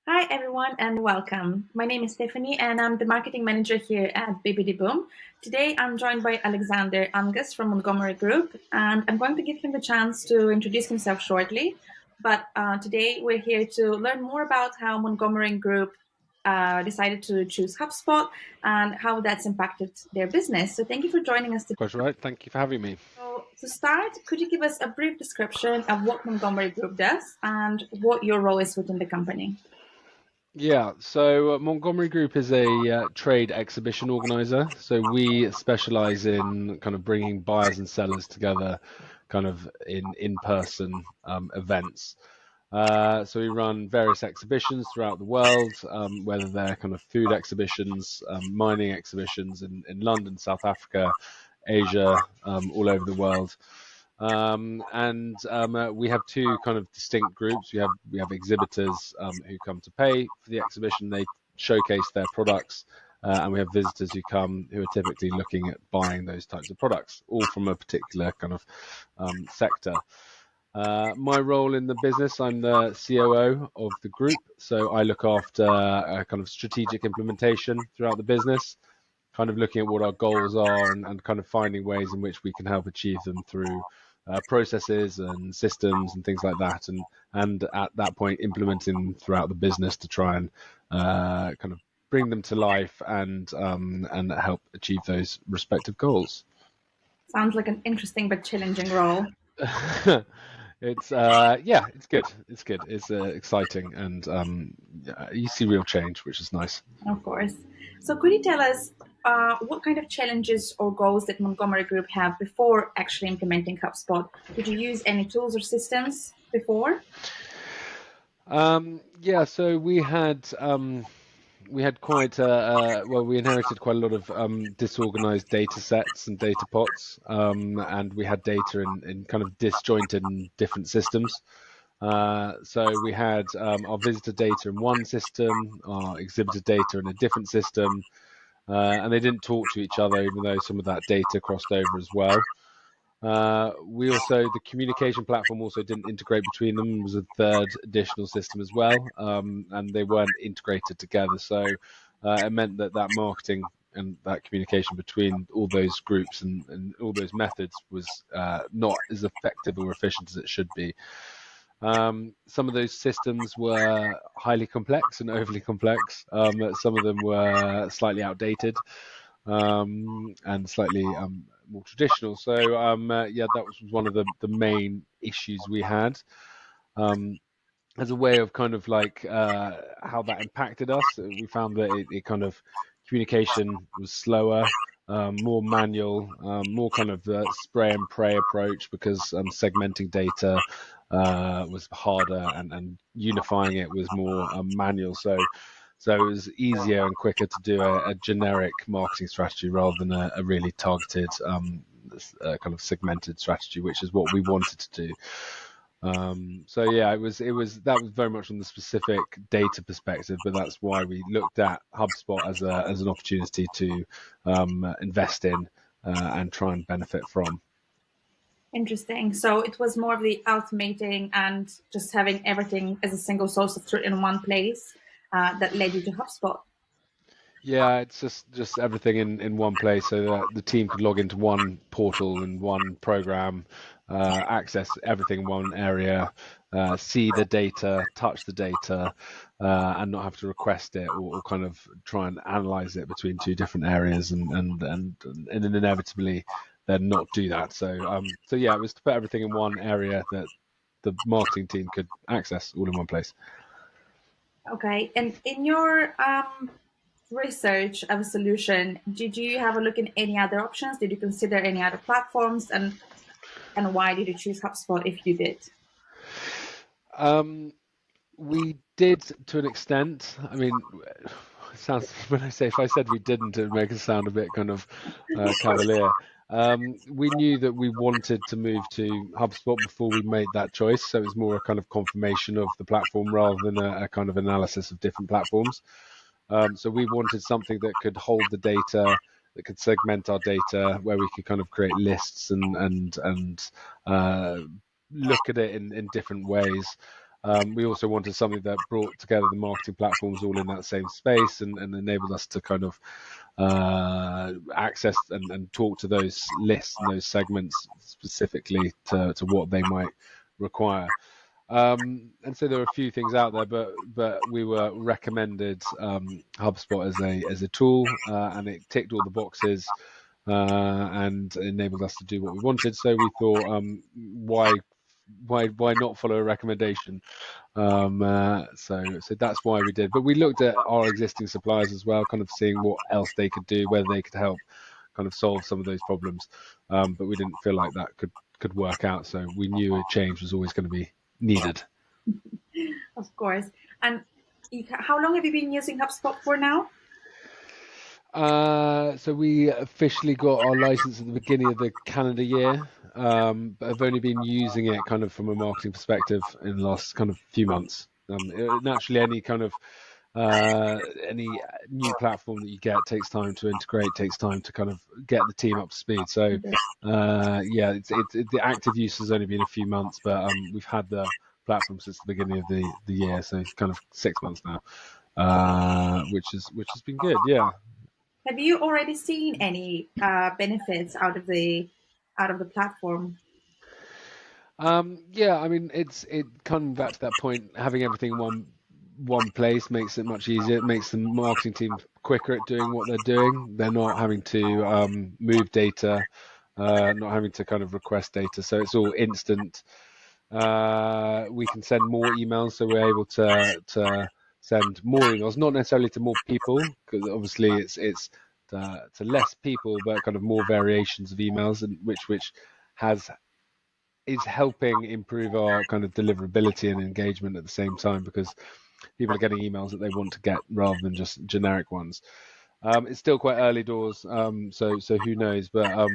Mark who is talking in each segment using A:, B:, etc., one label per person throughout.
A: Hi, everyone, and welcome. My name is Stephanie, and I'm the marketing manager here at BBD Boom. Today, I'm joined by Alexander Angus from Montgomery Group, and I'm going to give him the chance to introduce himself shortly. But today, we're here to learn more about how Montgomery Group decided to choose HubSpot and how that's impacted their business. So, thank you for joining us today.
B: Quite right. Thank you for having me.
A: So, to start, could you give us a brief description of what Montgomery Group does and what your role is within the company?
B: Yeah, so Montgomery Group is a trade exhibition organizer. So we specialize in kind of bringing buyers and sellers together, kind of in-person events. So we run various exhibitions throughout the world, whether they're kind of food exhibitions, mining exhibitions in London, South Africa, Asia, all over the world. And we have two kind of distinct groups. We have exhibitors who come to pay for the exhibition. They showcase their products, and we have visitors who come who are typically looking at buying those types of products, all from a particular kind of sector. My role in the business, I'm the COO of the group, so I look after kind of strategic implementation throughout the business, kind of looking at what our goals are and kind of finding ways in which we can help achieve them through processes and systems and things like that, and at that point implementing them throughout the business to try and kind of bring them to life and help achieve those respective goals.
A: Sounds like an interesting but challenging role.
B: It's yeah, it's good. It's good. It's exciting, and yeah, you see real change, which is nice.
A: Of course. So, could you tell us what kind of challenges or goals that Montgomery Group have before actually implementing HubSpot? Did you use any tools or systems before?
B: Yeah, so we had quite well, we inherited quite a lot of disorganized data sets and data pots, and we had data in kind of disjointed and different systems. So we had our visitor data in one system, our exhibitor data in a different system, and they didn't talk to each other, even though some of that data crossed over as well. We also, the communication platform also didn't integrate between them. It was a third additional system as well, and they weren't integrated together. So it meant that marketing and that communication between all those groups and all those methods was not as effective or efficient as it should be. Some of those systems were highly complex and overly complex. Some of them were slightly outdated, and slightly more traditional. So yeah, that was one of the main issues we had. Um, as a way of kind of like how that impacted us, we found that it kind of communication was slower, more manual, more kind of spray and pray approach, because segmenting data was harder, and unifying it was more manual. So it was easier and quicker to do a generic marketing strategy rather than a really targeted kind of segmented strategy, which is what we wanted to do. So yeah, that was very much on the specific data perspective, but that's why we looked at HubSpot as an opportunity to invest in and try and benefit from.
A: Interesting. So, it was more of the automating and just having everything as a single source of truth in one place that led you to HubSpot.
B: Yeah, it's just everything in one place, so that the team could log into one portal and one program, access everything in one area, see the data, touch the data, and not have to request it, or kind of try and analyze it between two different areas, and then inevitably then not do that. So yeah, it was to put everything in one area that the marketing team could access all in one place.
A: Okay. And in your research of a solution, did you have a look in any other options? Did you consider any other platforms? And why did you choose HubSpot if you did?
B: Um, We did, to an extent. I mean, it sounds when I say, if I said we didn't, it would make it sound a bit kind of cavalier. We knew that we wanted to move to HubSpot before we made that choice, so it was more a kind of confirmation of the platform rather than a kind of analysis of different platforms. So we wanted something that could hold the data, that could segment our data, where we could kind of create lists and look at it in different ways. We also wanted something that brought together the marketing platforms all in that same space and enabled us to kind of access and talk to those lists and those segments specifically to what they might require. And so there were a few things out there, but we were recommended HubSpot as a tool, and it ticked all the boxes and enabled us to do what we wanted. So we thought, why not follow a recommendation? So that's why we did. But we looked at our existing suppliers as well, kind of seeing what else they could do, whether they could help kind of solve some of those problems. But we didn't feel like that could work out. So we knew a change was always going to be needed.
A: Of course. And how long have you been using HubSpot for now?
B: So we officially got our license at the beginning of the calendar year, but I've only been using it kind of from a marketing perspective in the last kind of few months. Naturally, any new platform that you get takes time to integrate, takes time to kind of get the team up to speed. So the active use has only been a few months, but we've had the platform since the beginning of the year, so it's kind of 6 months now, which has been good. Yeah.
A: Have you already seen any benefits out of the platform?
B: Yeah, I mean, it coming back to that point, having everything in one place makes it much easier. It makes the marketing team quicker at doing what they're doing. They're not having to move data, not having to kind of request data, so it's all instant. We can send more emails, so we're able to send more emails, not necessarily to more people, because obviously it's to less people, but kind of more variations of emails, and which has is helping improve our kind of deliverability and engagement at the same time, because people are getting emails that they want to get rather than just generic ones. It's still quite early doors, so who knows, but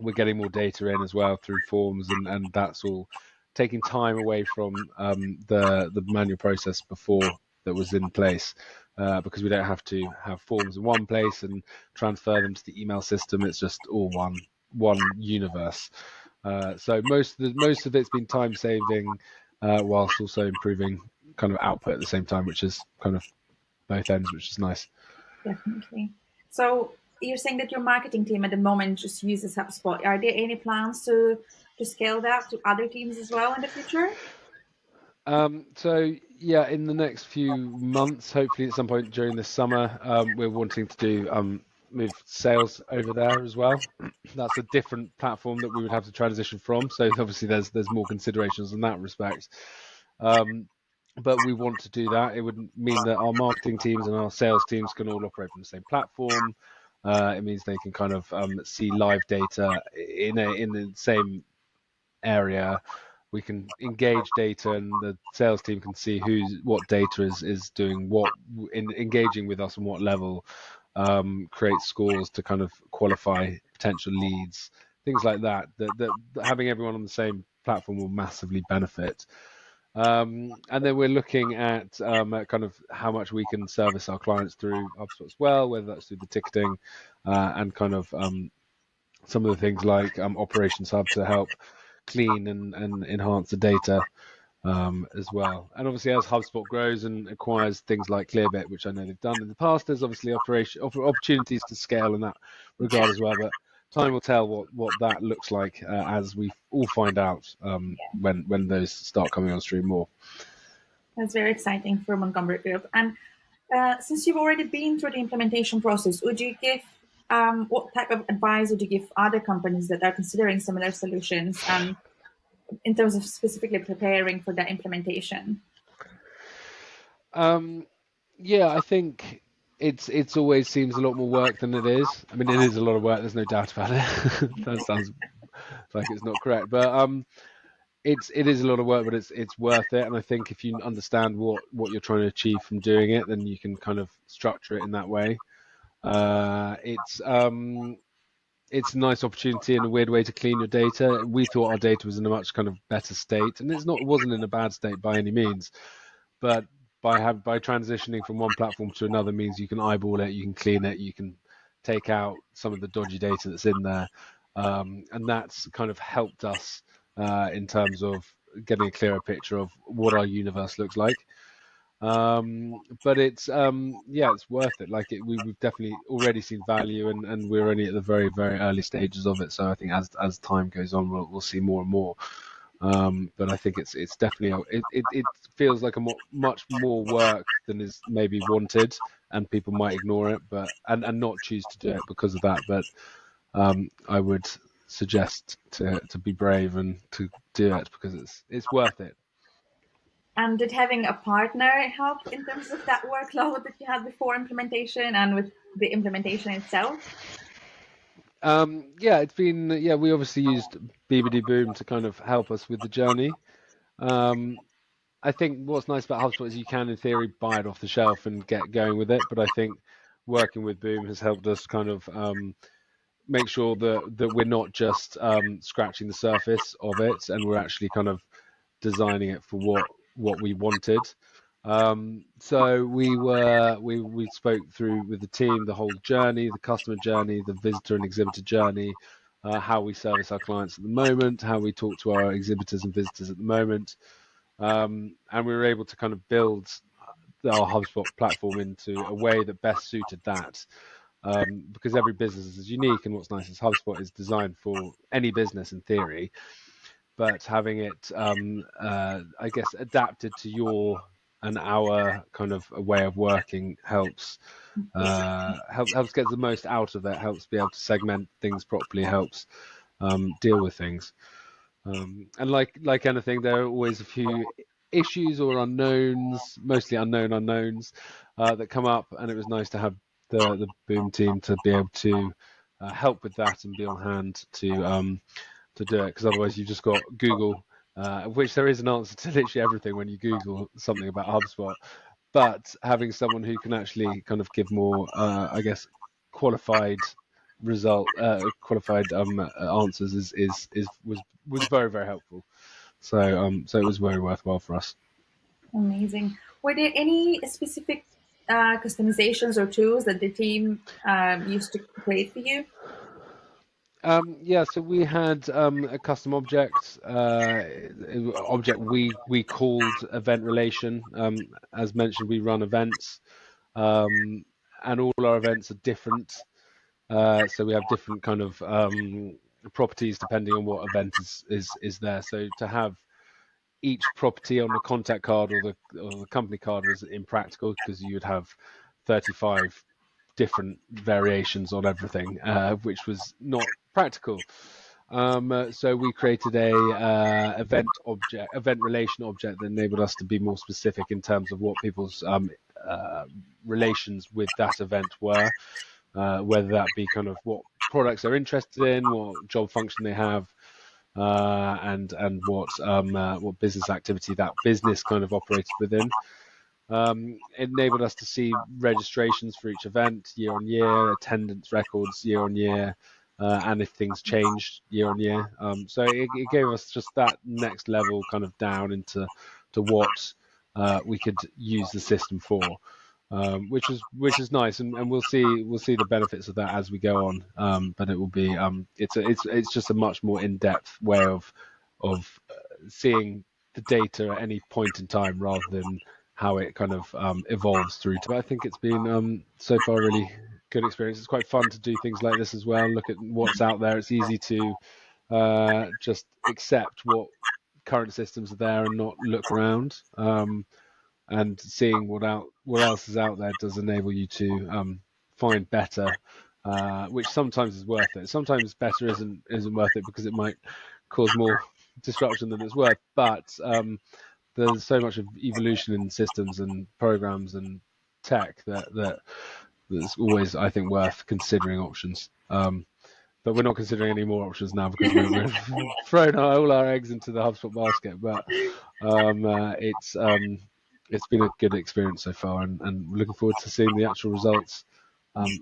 B: we're getting more data in as well through forms, and that's all taking time away from the manual process before that was in place, because we don't have to have forms in one place and transfer them to the email system. It's just all one universe. So most of it's been time saving, whilst also improving kind of output at the same time, which is kind of both ends, which is nice.
A: Definitely. So you're saying that your marketing team at the moment just uses HubSpot. Are there any plans to scale that to other teams as well in the future?
B: So yeah, in the next few months, hopefully at some point during this summer, we're wanting to do move sales over there as well. That's a different platform that we would have to transition from. So obviously there's more considerations in that respect. But we want to do that. It would mean that our marketing teams and our sales teams can all operate from the same platform. It means they can kind of see live data in the same area. We can engage data, and the sales team can see what data is doing what in engaging with us on what level. Create scores to kind of qualify potential leads, things like that. That having everyone on the same platform will massively benefit. And then we're looking at kind of how much we can service our clients through HubSpot as well, whether that's through the ticketing and kind of some of the things like Operations Hub to help clean and enhance the data as well. And obviously, as HubSpot grows and acquires things like Clearbit, which I know they've done in the past, there's obviously opportunities to scale in that regard as well. But time will tell what that looks like as we all find out when those start coming on stream more.
A: That's very exciting for Montgomery Group. And since you've already been through the implementation process, would you give what type of advice would you give other companies that are considering similar solutions, in terms of specifically preparing for that implementation?
B: Yeah, I think it's always seems a lot more work than it is. I mean, it is a lot of work. There's no doubt about it. That sounds like it's not correct, but it is a lot of work, but it's worth it. And I think if you understand what you're trying to achieve from doing it, then you can kind of structure it in that way. It's a nice opportunity and a weird way to clean your data. We thought our data was in a much kind of better state, and it wasn't in a bad state by any means. But by transitioning from one platform to another means you can eyeball it, you can clean it, you can take out some of the dodgy data that's in there, and that's kind of helped us in terms of getting a clearer picture of what our universe looks like. But it's it's worth it. Like we've definitely already seen value, and we're only at the very, very early stages of it. So I think as time goes on, we'll see more and more. But I think it's definitely it feels like much more work than is maybe wanted, and people might ignore it, but and not choose to do it because of that. But I would suggest to be brave and to do it because it's worth it.
A: And did having a partner help in terms of that workload that you had before implementation and with the implementation itself?
B: It's been we obviously used BBD Boom to kind of help us with the journey. I think what's nice about HubSpot is you can, in theory, buy it off the shelf and get going with it. But I think working with Boom has helped us kind of make sure that we're not just scratching the surface of it, and we're actually kind of designing it for what we wanted. So we spoke through with the team the whole journey, the customer journey, the visitor and exhibitor journey, how we service our clients at the moment, how we talk to our exhibitors and visitors at the moment, and we were able to kind of build our HubSpot platform into a way that best suited that. Because every business is unique, and what's nice is HubSpot is designed for any business in theory, but having it, I guess, adapted to your and our kind of way of working helps get the most out of it, helps be able to segment things properly, helps deal with things. And like anything, there are always a few issues or unknowns, mostly unknown unknowns, that come up, and it was nice to have the Boom team to be able to help with that and be on hand to do it, because otherwise you've just got Google, which there is an answer to literally everything when you Google something about HubSpot. But having someone who can actually kind of give more, I guess, qualified qualified answers was very, very helpful. So it was very worthwhile for us.
A: Amazing. Were there any specific customizations or tools that the team used to create for you?
B: So we had a custom object, we called event relation. As mentioned, we run events, and all our events are different. So we have different kind of properties depending on what event is there. So to have each property on the contact card or the company card was impractical, because you would have 35 different variations on everything, which was not practical. So we created a event relation object that enabled us to be more specific in terms of what people's relations with that event were, whether that be kind of what products they're interested in, what job function they have, and what business activity that business kind of operated within. It enabled us to see registrations for each event year on year, attendance records year on year, and if things changed year on year. So it gave us just that next level kind of down into what we could use the system for, which is nice, and we'll see the benefits of that as we go on. But it will be it's just a much more in-depth way of seeing the data at any point in time, rather than how it kind of evolves through. But I think it's been so far a really good experience. It's quite fun to do things like this as well, and look at what's out there. It's easy to just accept what current systems are there and not look around. And seeing what else is out there does enable you to find better, which sometimes is worth it. Sometimes better isn't worth it, because it might cause more disruption than it's worth. But there's so much of evolution in systems and programs and tech that's always, I think, worth considering options. But we're not considering any more options now, because we've thrown all our eggs into the HubSpot basket. But it's been a good experience so far, and looking forward to seeing the actual results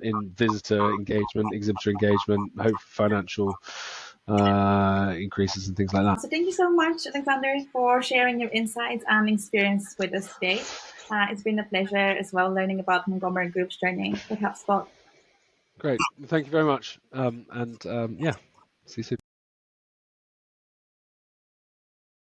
B: in visitor engagement, exhibitor engagement, hope financial increases and things like that.
A: So thank you so much, Alexander, for sharing your insights and experience with us today. It's been a pleasure as well learning about Montgomery Group's journey with HubSpot.
B: Great. Thank you very much. See you soon.